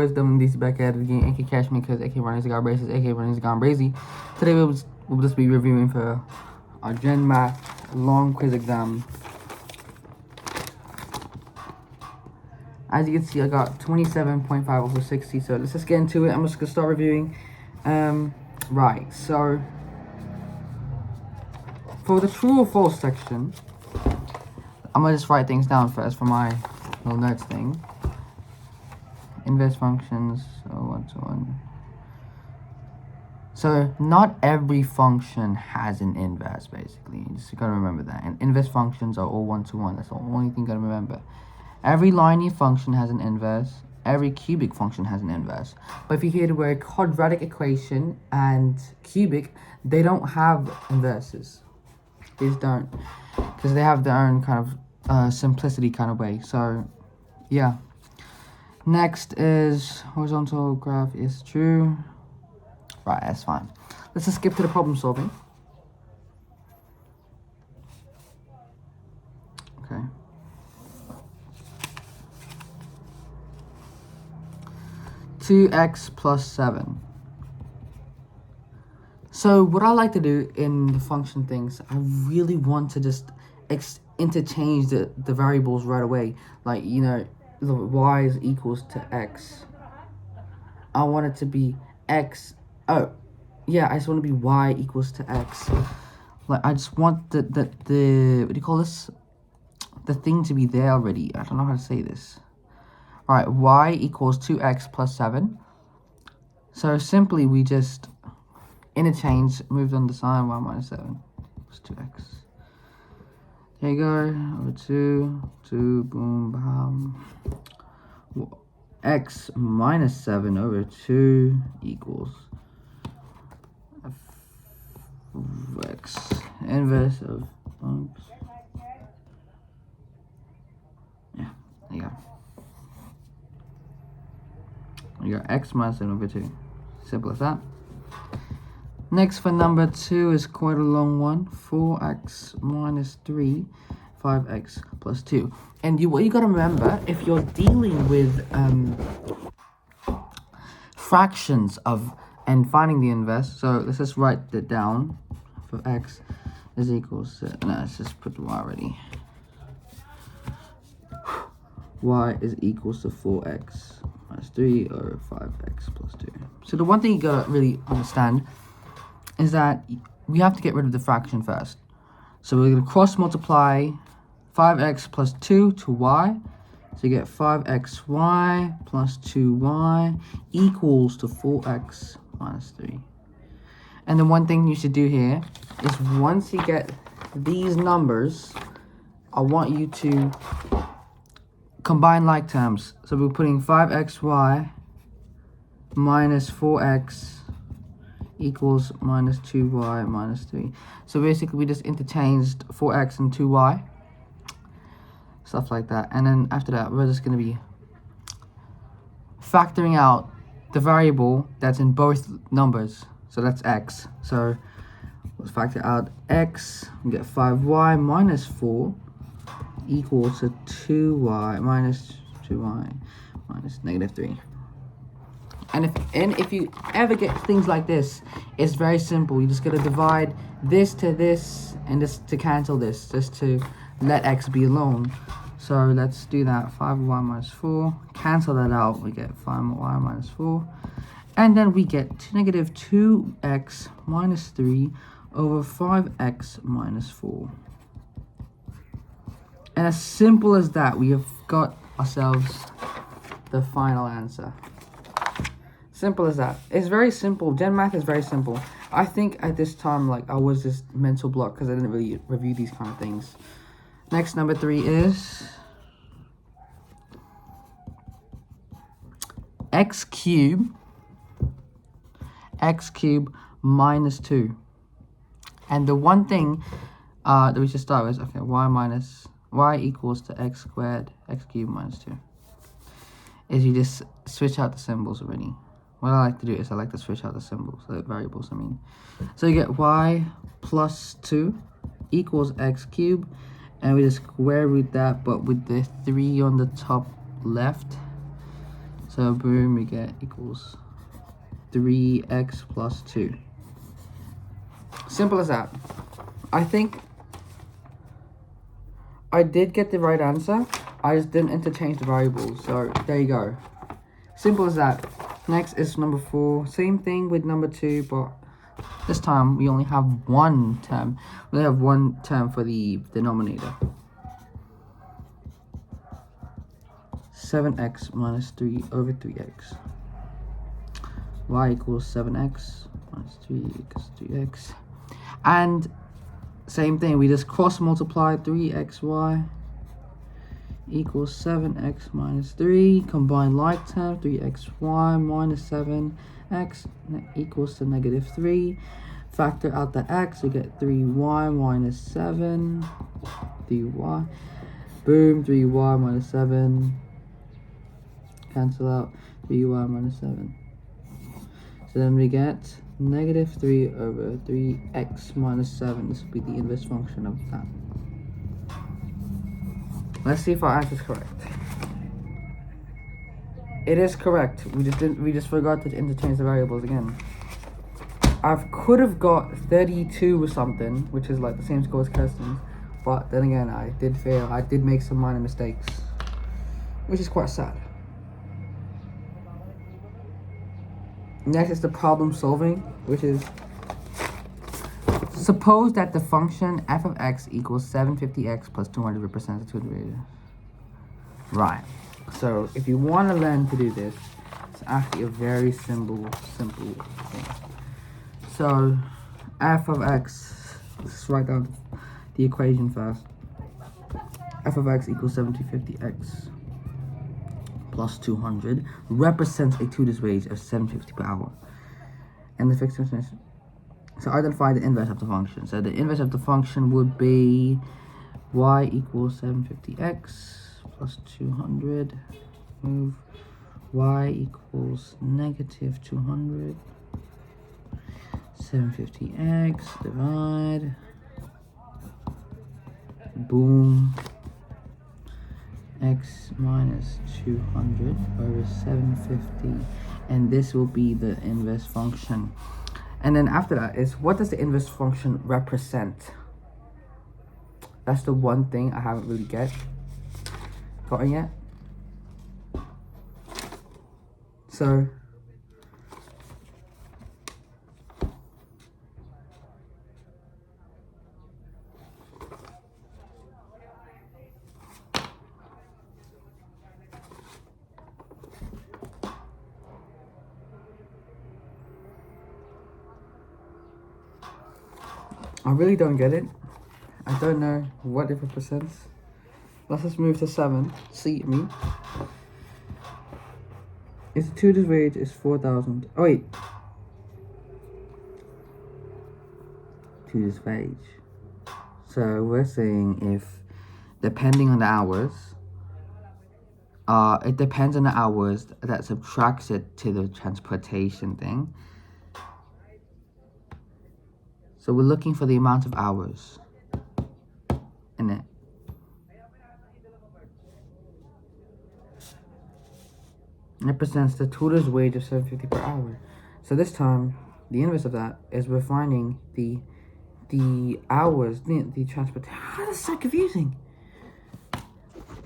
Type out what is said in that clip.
Wisdom, these back at it again. AK Catch Me because AK Runners got braces. AK Runners gone brazy. Today we'll just be reviewing for our Gen Math long quiz exam. As you can see, I got 27.5 over 60. So let's just get into it. I'm just gonna start reviewing. Right. So for the true or false section, I'm gonna just write things down first for my little notes thing. Inverse functions, so 1-to-1. So not every function has an inverse, basically. You just gotta remember that. And inverse functions are all 1-to-1. That's the only thing you gotta remember. Every linear function has an inverse. Every cubic function has an inverse. But if you hear the word quadratic equation and cubic, they don't have inverses. They just don't, because they have their own kind of simplicity kind of way. So yeah. Next is horizontal graph is true. Right, that's fine. Let's just skip to the problem solving. Okay. Two x plus 7. So what I like to do in the function things, I really want to just interchange the variables right away. Like, you know, y is equals to x. I want it to be x. Oh, yeah, I just want to be y equals to x. Like, I just want the what do you call this? The thing to be there already. I don't know how to say this. All right, y equals 2x plus 7. So simply we just interchange, moved on the sign, y minus 7 plus 2x. There you go, over 2, boom, bam. X minus 7 over 2 equals x inverse of, oops. Yeah, there you go. You got x minus 7 over 2. Simple as that. Next for number 2 is quite a long one. 4x minus 3, 5x plus 2. And what you gotta remember, if you're dealing with fractions of and finding the inverse, so let's just write it down. For x is equals to, no, let's just put y already. Y is equals to 4x minus 3 or 5x plus 2. So the one thing you gotta really understand is that we have to get rid of the fraction first. So we're going to cross multiply 5x plus 2 to y. So you get 5xy plus 2y equals to 4x minus 3. And the one thing you should do here is once you get these numbers, I want you to combine like terms. So we're putting 5xy minus 4x equals minus 2y minus 3. So basically we just interchanged 4x and 2y. Stuff like that. And then after that, we're just going to be factoring out the variable that's in both numbers. So that's x. So let's factor out x. We get 5y minus 4 equals to 2y minus 2y minus negative 3. And if you ever get things like this, it's very simple. You just gotta divide this to this and just to cancel this, just to let x be alone. So let's do that. 5y minus 4. Cancel that out. We get 5y minus 4. And then we get negative 2x minus 3 over 5x minus 4. And as simple as that, we have got ourselves the final answer. Simple as that. It's very simple. Gen Math is very simple. I think at this time, like, I was just mental block because I didn't really review these kind of things. Next, number 3 is x cubed minus 2. And the one thing that we should start with is, okay, y equals to x squared, x cubed minus 2. Is you just switch out the symbols already. What I like to do is I like to switch out the symbols, the variables, I mean. So you get y plus 2 equals x cubed. And we just square root that, but with the 3 on the top left. So boom, we get equals 3x plus 2. Simple as that. I think I did get the right answer. I just didn't interchange the variables. So there you go. Simple as that. Next is number 4. Same thing with number 2, but this time we only have one term. We only have one term for the denominator. 7x minus 3 over 3x. Y equals 7x minus 3 equals 3x. And same thing, we just cross multiply 3xy equals 7x minus 3. Combine like term, 3xy minus 7x equals to negative 3. Factor out the x, we get 3y minus 7. 3y. Boom, 3y minus 7. Cancel out 3y minus 7. So then we get negative 3 over 3x minus 7. This will be the inverse function of that. Let's see if our answer is correct. It is correct. We just forgot to interchange the variables again. I could have got 32 or something, which is like the same score as Kirsten's, but then again, I did fail. I did make some minor mistakes, which is quite sad. Next is the problem solving, which is, suppose that the function f of x equals 750x plus 200 represents the 200. Right. So if you want to learn to do this, it's actually a very simple thing. So f of x, let's write down the equation first. F of x equals 750x plus 200 represents a 2 to the range of 750 per hour. And the fixed definition. So identify the inverse of the function. So the inverse of the function would be y equals 750x plus 200. Move y equals negative 200. 750x divide. Boom. X minus 200 over 750, and this will be the inverse function. And then after that is, what does the inverse function represent? That's the one thing I haven't really gotten yet. So I really don't get it. I don't know what it represents. Let's just move to 7. See me. If the 2 to the range is 4,000. Oh wait. 2 to the range. So we're saying if, depending on the hours, it depends on the hours that subtracts it to the transportation thing. So we're looking for the amount of hours in it. It represents the tutor's wage of 750 per hour. So this time, the inverse of that is we're finding the hours, the transportation. How is this so confusing?